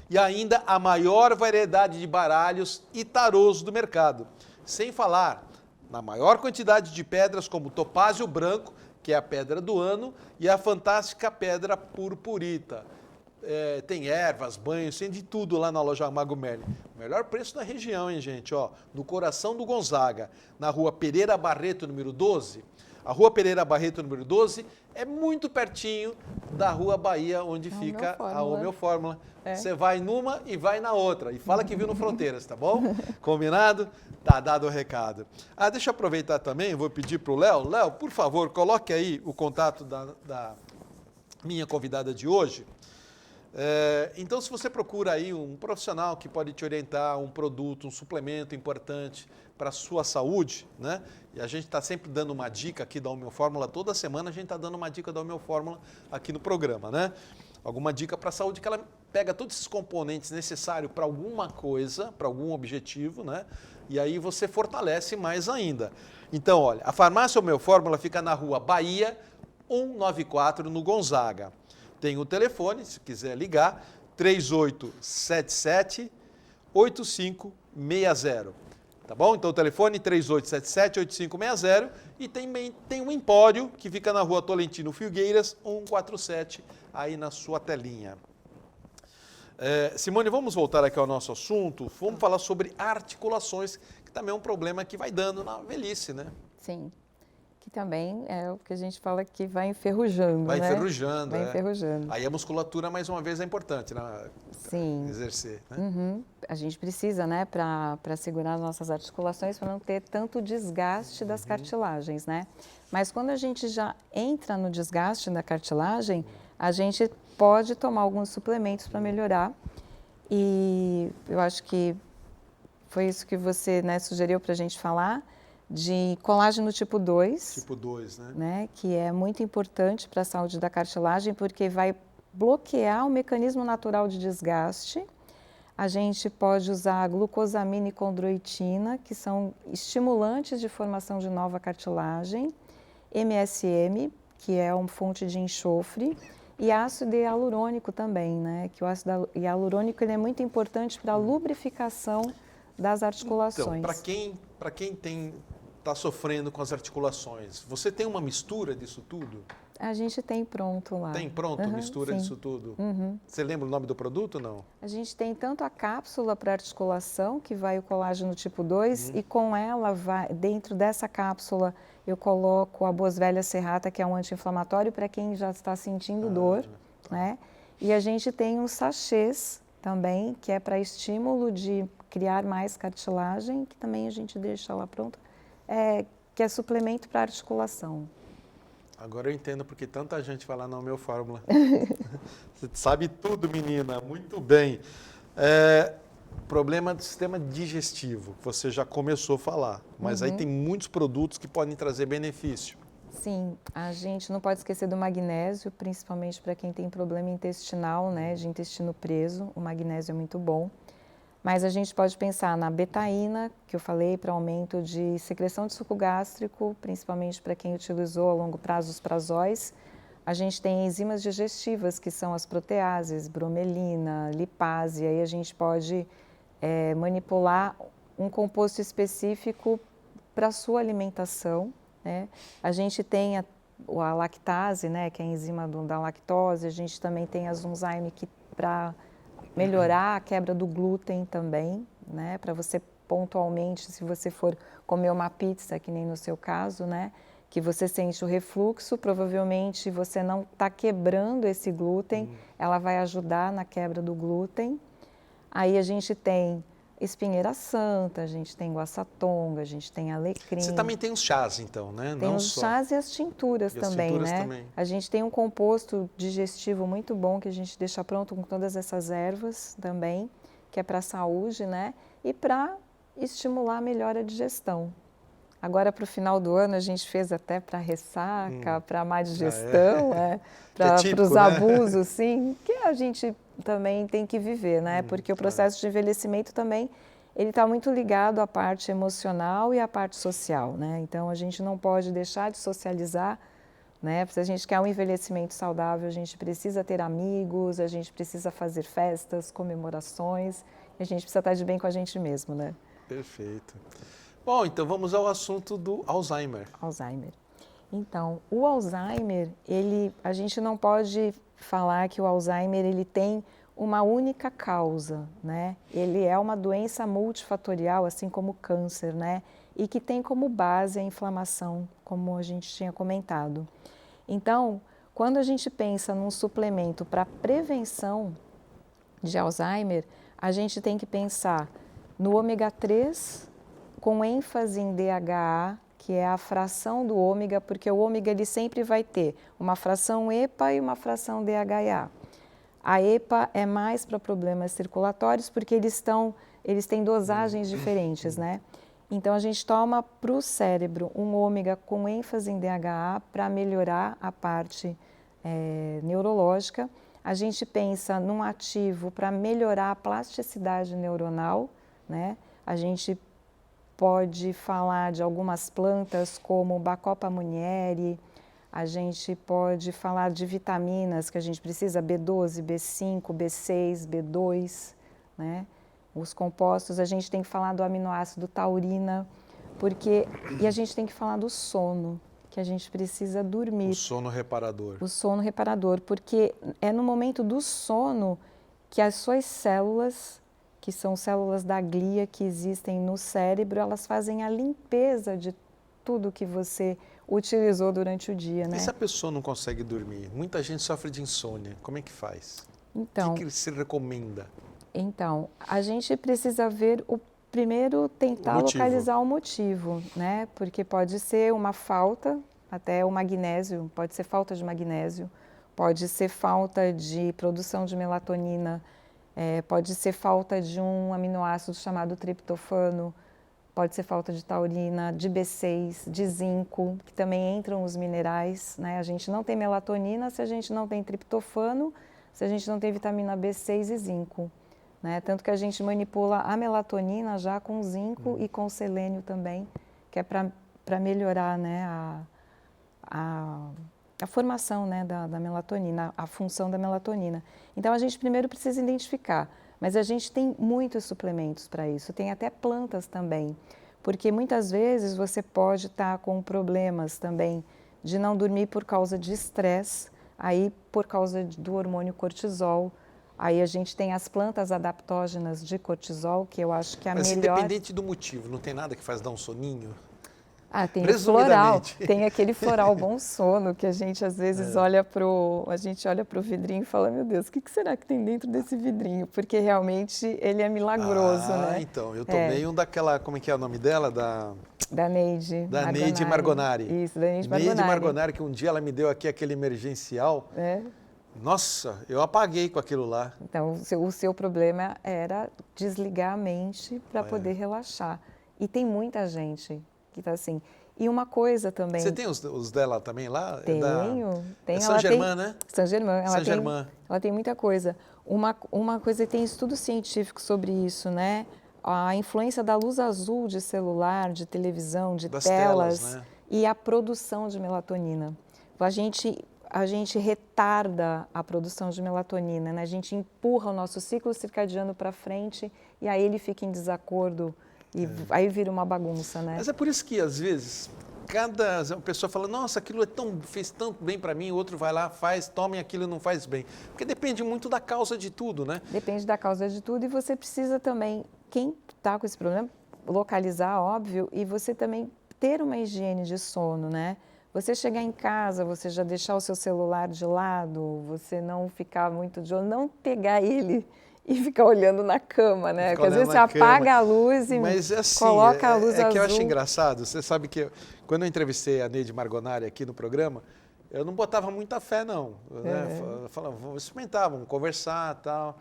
e ainda a maior variedade de baralhos e tarôs do mercado. Sem falar na maior quantidade de pedras como topázio branco, que é a pedra do ano, e a fantástica pedra purpurita. Tem ervas, banhos, tem de tudo lá na loja Mago Merlin. O melhor preço da região, hein, gente? Ó, no coração do Gonzaga, na Rua Pereira Barreto, número 12. A Rua Pereira Barreto, número 12, é muito pertinho da Rua Bahia, onde fica a Homeofórmula. Você vai numa e vai na outra. E fala que viu no Fronteiras, tá bom? Combinado? Tá dado o recado. Deixa eu aproveitar também, vou pedir para o Léo. Léo, por favor, coloque aí o contato da minha convidada de hoje. Então, se você procura aí um profissional que pode te orientar, um produto, um suplemento importante para a sua saúde, né? E a gente está sempre dando uma dica aqui da Homeofórmula, toda semana a gente está dando uma dica da Homeofórmula aqui no programa, né? Alguma dica para a saúde, que ela pega todos esses componentes necessários para alguma coisa, para algum objetivo, né? E aí você fortalece mais ainda. Então, olha, a farmácia Homeofórmula fica na Rua Bahia 194, no Gonzaga. Tem o telefone, se quiser ligar, 3877-8560. Tá bom? Então o telefone 3877-8560, e tem o Empório, que fica na Rua Tolentino Filgueiras, 147, aí na sua telinha. Simone, vamos voltar aqui ao nosso assunto. Vamos falar sobre articulações, que também é um problema que vai dando na velhice, né? Sim. Que também é o que a gente fala que vai enferrujando, Vai né? enferrujando, Vai enferrujando. Aí a musculatura, mais uma vez, é importante, né? Sim. Exercer, né? Uhum. A gente precisa, né, para segurar as nossas articulações, para não ter tanto desgaste das cartilagens, né? Mas quando a gente já entra no desgaste da cartilagem, a gente pode tomar alguns suplementos para melhorar. E eu acho que foi isso que você, né, sugeriu para a gente falar, de colágeno tipo 2. Tipo 2, né? Que é muito importante para a saúde da cartilagem, porque vai bloquear o mecanismo natural de desgaste. A gente pode usar a glucosamina e condroitina, que são estimulantes de formação de nova cartilagem, MSM, que é uma fonte de enxofre, e ácido hialurônico também, né? Que o ácido hialurônico ele é muito importante para a lubrificação das articulações. Então, para quem está está sofrendo com as articulações, você tem uma mistura disso tudo? A gente tem pronto lá. Tem pronto, mistura sim. disso tudo? Você lembra o nome do produto ou não? A gente tem tanto a cápsula para articulação, que vai o colágeno tipo 2, e com ela, dentro dessa cápsula, eu coloco a Boswellia serrata, que é um anti-inflamatório para quem já está sentindo dor, né? E a gente tem uns sachês também, que é para estímulo de criar mais cartilagem, que também a gente deixa lá pronto, que é suplemento para articulação. Agora eu entendo porque tanta gente vai lá na Homeofórmula. Você sabe tudo, menina, muito bem. Problema do sistema digestivo, você já começou a falar, mas aí tem muitos produtos que podem trazer benefício. Sim, a gente não pode esquecer do magnésio, principalmente para quem tem problema intestinal, né, de intestino preso, o magnésio é muito bom. Mas a gente pode pensar na betaína, que eu falei, para aumento de secreção de suco gástrico, principalmente para quem utilizou a longo prazo os prazóis. A gente tem enzimas digestivas, que são as proteases, bromelina, lipase, e aí a gente pode manipular um composto específico para a sua alimentação, né? A gente tem a lactase, né, que é a enzima da lactose, a gente também tem as enzimas para melhorar a quebra do glúten também, né? Para você pontualmente, se você for comer uma pizza, que nem no seu caso, né? Que você sente o refluxo, provavelmente você não está quebrando esse glúten, ela vai ajudar na quebra do glúten. Aí a gente tem espinheira santa, a gente tem guaçatonga, a gente tem alecrim. Você também tem os chás, então, né? Tem não os só. chás e as tinturas E as também, tinturas né? também. A gente tem um composto digestivo muito bom que a gente deixa pronto com todas essas ervas também, que é para a saúde, né? E para estimular melhor a digestão. Agora, para o final do ano, a gente fez até para ressaca, para má digestão, para os abusos, sim, que a gente também tem que viver, né? Porque o processo de envelhecimento também, ele está muito ligado à parte emocional e à parte social, né? Então, a gente não pode deixar de socializar, né? Se a gente quer um envelhecimento saudável, a gente precisa ter amigos, a gente precisa fazer festas, comemorações, e a gente precisa estar de bem com a gente mesmo, né? Perfeito. Bom, então vamos ao assunto do Alzheimer. Alzheimer. Então, o Alzheimer, a gente não pode falar que o Alzheimer ele tem uma única causa, né? Ele é uma doença multifatorial, assim como o câncer, né? E que tem como base a inflamação, como a gente tinha comentado. Então, quando a gente pensa num suplemento para prevenção de Alzheimer, a gente tem que pensar no ômega 3, com ênfase em DHA, que é a fração do ômega, porque o ômega ele sempre vai ter uma fração EPA e uma fração DHA. A EPA é mais para problemas circulatórios, porque eles têm dosagens diferentes, né? Então, a gente toma para o cérebro um ômega com ênfase em DHA para melhorar a parte neurológica. A gente pensa num ativo para melhorar a plasticidade neuronal, né? A gente pode falar de algumas plantas como Bacopa munieri, a gente pode falar de vitaminas que a gente precisa, B12, B5, B6, B2, né? Os compostos, a gente tem que falar do aminoácido taurina, e a gente tem que falar do sono, que a gente precisa dormir. O sono reparador. O sono reparador, porque é no momento do sono que as suas células, que são células da glia que existem no cérebro, elas fazem a limpeza de tudo que você utilizou durante o dia, né? E se a pessoa não consegue dormir? Muita gente sofre de insônia. Como é que faz? Então, o que se recomenda? Então, a gente precisa ver primeiro tentar localizar o motivo, né? Porque pode ser uma falta, até o magnésio, pode ser falta de magnésio, pode ser falta de produção de melatonina, pode ser falta de um aminoácido chamado triptofano, pode ser falta de taurina, de B6, de zinco, que também entram os minerais, né? A gente não tem melatonina se a gente não tem triptofano, se a gente não tem vitamina B6 e zinco, né? Tanto que a gente manipula a melatonina já com zinco e com selênio também, que é para melhorar, né, a formação, né, da melatonina, a função da melatonina. Então, a gente primeiro precisa identificar, mas a gente tem muitos suplementos para isso, tem até plantas também, porque muitas vezes você pode estar com problemas também de não dormir por causa de estresse, aí por causa do hormônio cortisol. Aí a gente tem as plantas adaptógenas de cortisol, que eu acho que é a Mas melhor... independente do motivo, não tem nada que faz dar um soninho? Ah, tem o floral, Presumidamente. tem aquele floral bom sono que a gente às vezes olha pro vidrinho e fala, meu Deus, o que será que tem dentro desse vidrinho? Porque realmente ele é milagroso, né? Então, eu tomei um daquela, como é que é o nome dela? Da Neide Neide Margonari. Isso, da Neide Margonari. Neide Margonari, que um dia ela me deu aqui aquele emergencial. Nossa, eu apaguei com aquilo lá. Então, o seu problema era desligar a mente para poder relaxar. E tem muita gente que está assim. E uma coisa também... Você tem os dela também lá? Tenho. É Saint-Germain, né? Saint-Germain. Saint-Germain. Ela tem muita coisa. Uma coisa, tem estudo científico sobre isso, né? A influência da luz azul de celular, de televisão, de telas, né? E a produção de melatonina. A gente retarda a produção de melatonina, né? A gente empurra o nosso ciclo circadiano para frente e aí ele fica em desacordo e aí vira uma bagunça, né? Mas é por isso que, às vezes, a pessoa fala, nossa, aquilo fez tanto bem para mim, o outro vai lá, faz, toma e aquilo não faz bem. Porque depende muito da causa de tudo, né? Depende da causa de tudo e você precisa também, quem está com esse problema, localizar, óbvio, e você também ter uma higiene de sono, né? Você chegar em casa, você já deixar o seu celular de lado, você não ficar muito de olho, não pegar ele e ficar olhando na cama, né? Porque às vezes você apaga a luz e coloca a luz azul. É que eu acho engraçado, você sabe que quando eu entrevistei a Neide Margonari aqui no programa, eu não botava muita fé não, né? Eu falava, vamos experimentar, vamos conversar e tal.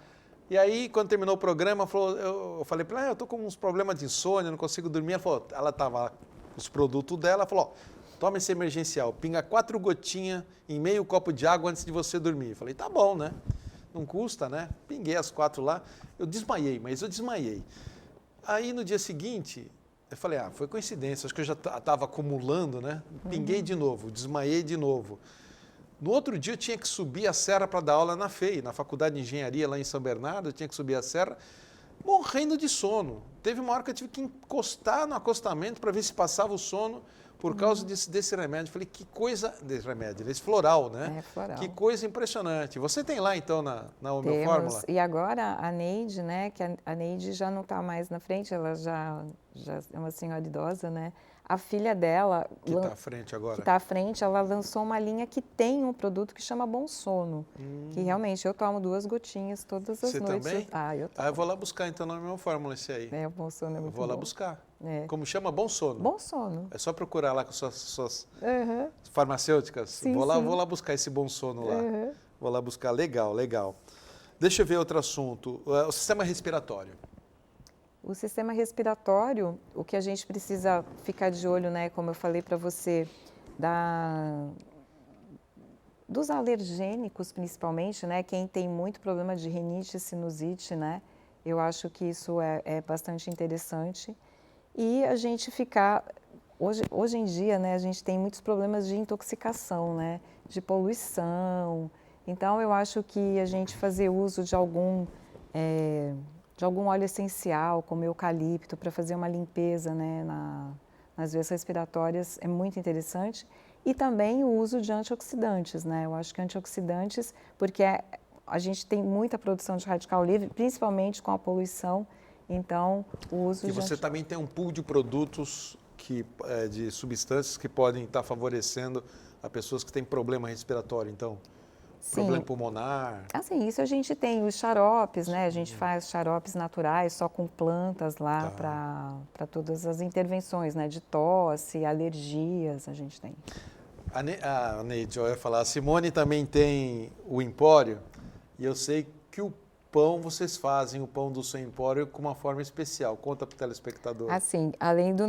E aí, quando terminou o programa, eu falei para ela, eu tô com uns problemas de insônia, não consigo dormir. Ela falou, ela tava com os produtos dela, ela falou, toma esse emergencial, pinga 4 gotinhas em meio copo de água antes de você dormir. Eu falei, tá bom, né? Não custa, né? Pinguei as 4 lá, eu desmaiei. Aí no dia seguinte, eu falei, foi coincidência, acho que eu já estava acumulando, né? Pinguei de novo, desmaiei de novo. No outro dia eu tinha que subir a serra para dar aula na FEI, na Faculdade de Engenharia lá em São Bernardo, eu tinha que subir a serra, morrendo de sono. Teve uma hora que eu tive que encostar no acostamento para ver se passava o sono, por causa desse remédio. Falei, que coisa, desse remédio, desse floral, né? Floral. Que coisa impressionante. Você tem lá, então, na Homeofórmula? E agora a Neide, né, que a Neide já não está mais na frente, ela já é uma senhora idosa, né? A filha dela... Que está à frente agora. Que está à frente, ela lançou uma linha que tem um produto que chama Bom Sono. Que realmente eu tomo 2 gotinhas todas as noites. Você também? Eu tomo. Eu vou lá buscar, então, na Homeofórmula esse aí. O Bom Sono é muito bom. Eu vou lá buscar. Como chama? Bom Sono? Bom Sono. É só procurar lá com suas farmacêuticas. Sim, vou lá buscar esse Bom Sono lá. Vou lá buscar. Legal, legal. Deixa eu ver outro assunto. O sistema respiratório. O sistema respiratório, o que a gente precisa ficar de olho, né, como eu falei para você, dos alergênicos principalmente, né, quem tem muito problema de rinite e sinusite, né, eu acho que isso é bastante interessante. E a gente hoje em dia, né, a gente tem muitos problemas de intoxicação, né, de poluição. Então, eu acho que a gente fazer uso de algum óleo essencial, como eucalipto, para fazer uma limpeza, né, nas vias respiratórias é muito interessante. E também o uso de antioxidantes, né? Eu acho que antioxidantes, porque a gente tem muita produção de radical livre, principalmente com a poluição, então o uso E você também tem um pool de produtos, de substâncias que podem estar favorecendo a pessoas que têm problema respiratório, então... Sim. Problema pulmonar. Assim, isso a gente tem os xaropes, né? A gente faz xaropes naturais só com plantas lá para todas as intervenções, né? De tosse, alergias, a gente tem. A Neide, eu ia falar, a Simone também tem o Empório e eu sei que o pão vocês fazem, o pão do seu Empório com uma forma especial. Conta para o telespectador. Assim, além do o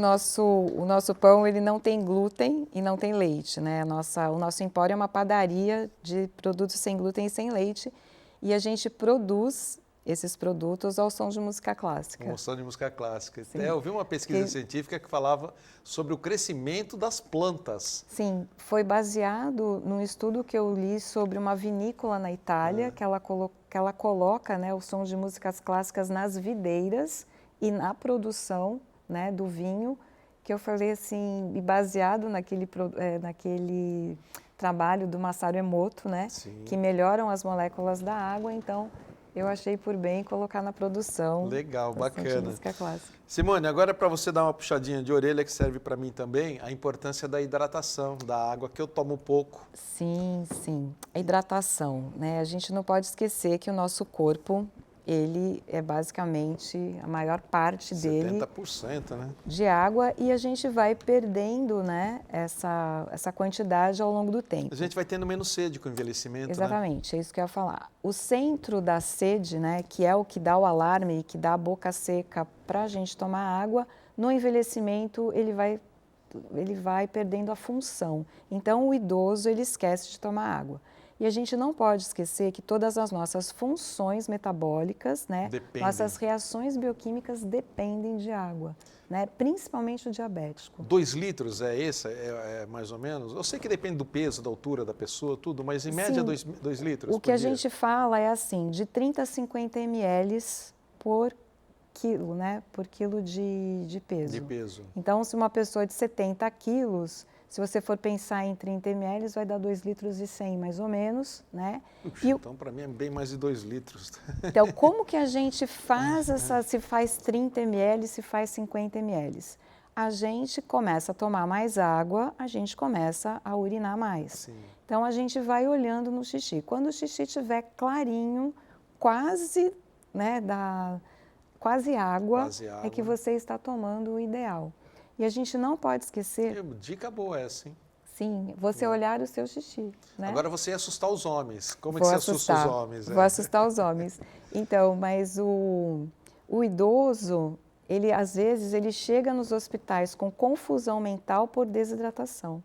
nosso pão, ele não tem glúten e não tem leite, né? O nosso Empório é uma padaria de produtos sem glúten e sem leite e a gente produz esses produtos ao som de música clássica. Ao som de música clássica. Eu vi uma pesquisa científica que falava sobre o crescimento das plantas. Sim, foi baseado num estudo que eu li sobre uma vinícola na Itália, que ela coloca, né, o som de músicas clássicas nas videiras e na produção, né, do vinho que eu falei assim, e baseado naquele trabalho do Masaru Emoto, né? Sim. Que melhoram as moléculas da água, então eu achei por bem colocar na produção. Legal, da bacana. Científica Clássica. Simone, agora para você dar uma puxadinha de orelha que serve para mim também, a importância da hidratação, da água que eu tomo pouco. Sim, sim. A hidratação, né? A gente não pode esquecer que o nosso corpo, ele é basicamente, a maior parte dele 70%, né? de água e a gente vai perdendo, né, essa quantidade ao longo do tempo. A gente vai tendo menos sede com o envelhecimento, Exatamente, é isso que eu ia falar. O centro da sede, né, que é o que dá o alarme e que dá a boca seca para a gente tomar água, no envelhecimento ele vai perdendo a função. Então o idoso ele esquece de tomar água. E a gente não pode esquecer que todas as nossas funções metabólicas, né, nossas reações bioquímicas dependem de água, né, principalmente o diabético. 2 litros é esse, é mais ou menos? Eu sei que depende do peso, da altura da pessoa, tudo, mas em média 2 litros O que a dia. gente fala é assim, de 30 a 50 ml por quilo, né, por quilo de peso. De peso. Então, se uma pessoa de 70 quilos, se você for pensar em 30 ml, vai dar 2 litros e 100, mais ou menos, né? Puxa, então, para mim, é bem mais de 2 litros. Então, como que a gente faz se faz 30 ml, se faz 50 ml? A gente começa a tomar mais água, a gente começa a urinar mais. Sim. Então, a gente vai olhando no xixi. Quando o xixi estiver clarinho, quase, né, quase água, é que você está tomando o ideal. E a gente não pode esquecer... Dica boa essa, hein? Sim, você olhar o seu xixi, né? Agora você ia assustar os homens. Como é que você assusta os homens? Vou assustar os homens. Então, mas o idoso, ele às vezes ele chega nos hospitais com confusão mental por desidratação,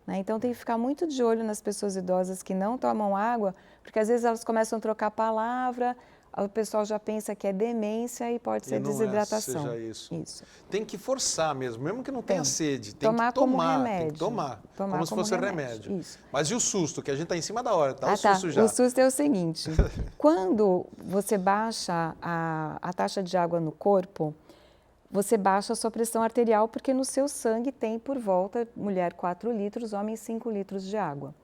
né? Então tem que ficar muito de olho nas pessoas idosas que não tomam água, porque às vezes elas começam a trocar palavra, o pessoal já pensa que é demência e pode ser desidratação. Seja isso. Tem que forçar mesmo que não tenha sede. Tem tomar que tomar, como remédio. tem que tomar como se fosse remédio. Isso. Mas e o susto, que a gente está em cima da hora, tá? Susto já. O susto é o seguinte, quando você baixa a taxa de água no corpo, você baixa a sua pressão arterial, porque no seu sangue tem por volta, mulher 4 litros, homem 5 litros de água.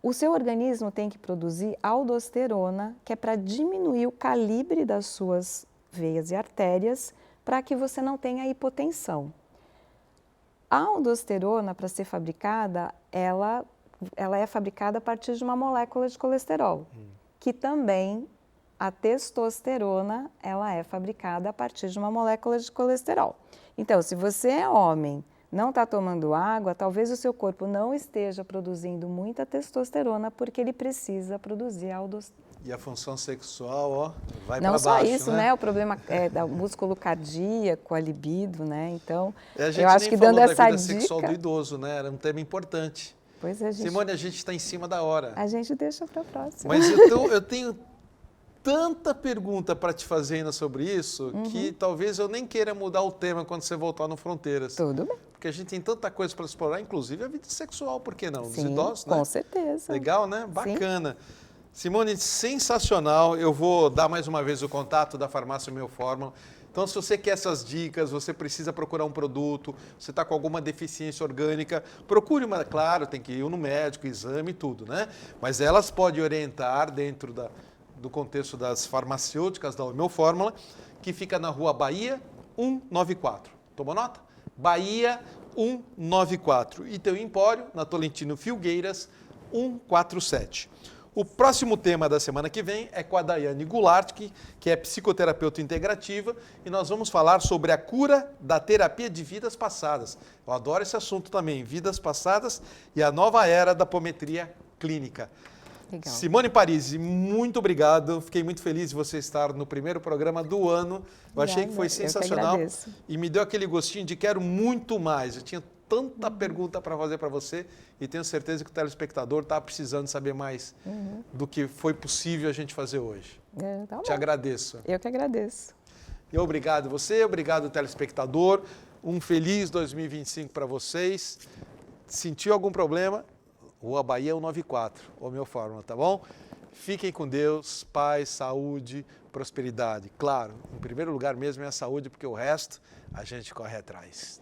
O seu organismo tem que produzir aldosterona, que é para diminuir o calibre das suas veias e artérias, para que você não tenha hipotensão. A aldosterona, para ser fabricada, ela é fabricada a partir de uma molécula de colesterol, que também a testosterona, ela é fabricada a partir de uma molécula de colesterol. Então, se você é homem, não está tomando água, talvez o seu corpo não esteja produzindo muita testosterona porque ele precisa produzir aldosterona. E a função sexual, ó, vai para baixo, não só isso, né? O problema é do músculo cardíaco, a libido, né? Então, eu acho que dando essa dica... sexual do idoso, né? Era um tema importante. Pois é, Simone, a gente está em cima da hora. A gente deixa para a próxima. Mas eu tenho tanta pergunta para te fazer ainda sobre isso, que talvez eu nem queira mudar o tema quando você voltar no Fronteiras. Tudo bem. Porque a gente tem tanta coisa para explorar, inclusive a vida sexual, por que não? Dos Sim, idosos, né? Com certeza. Legal, né? Bacana. Sim. Simone, sensacional. Eu vou dar mais uma vez o contato da Farmácia Meu Fórmula. Então, se você quer essas dicas, você precisa procurar um produto, você está com alguma deficiência orgânica, procure uma, claro, tem que ir no médico, exame e tudo, né? Mas elas podem orientar dentro do contexto das farmacêuticas da Meu Fórmula, que fica na Rua Bahia 194. Tomou nota? Bahia 194. E teu empório, na Tolentino Filgueiras 147. O próximo tema da semana que vem é com a Daiane Goulart, que é psicoterapeuta integrativa, e nós vamos falar sobre a cura da terapia de vidas passadas. Eu adoro esse assunto também, vidas passadas e a nova era da apometria clínica. Legal. Simone Parisi, muito obrigado. Fiquei muito feliz de você estar no primeiro programa do ano. Eu achei que foi sensacional e me deu aquele gostinho de quero muito mais. Eu tinha tanta pergunta para fazer para você e tenho certeza que o telespectador está precisando saber mais do que foi possível a gente fazer hoje. Tá bom. Te agradeço. Eu que agradeço. E obrigado você, obrigado telespectador. Um feliz 2025 para vocês. Sentiu algum problema? Rua Bahia 194, o Meu Fórmula, tá bom? Fiquem com Deus, paz, saúde, prosperidade. Claro, em primeiro lugar mesmo é a saúde, porque o resto a gente corre atrás.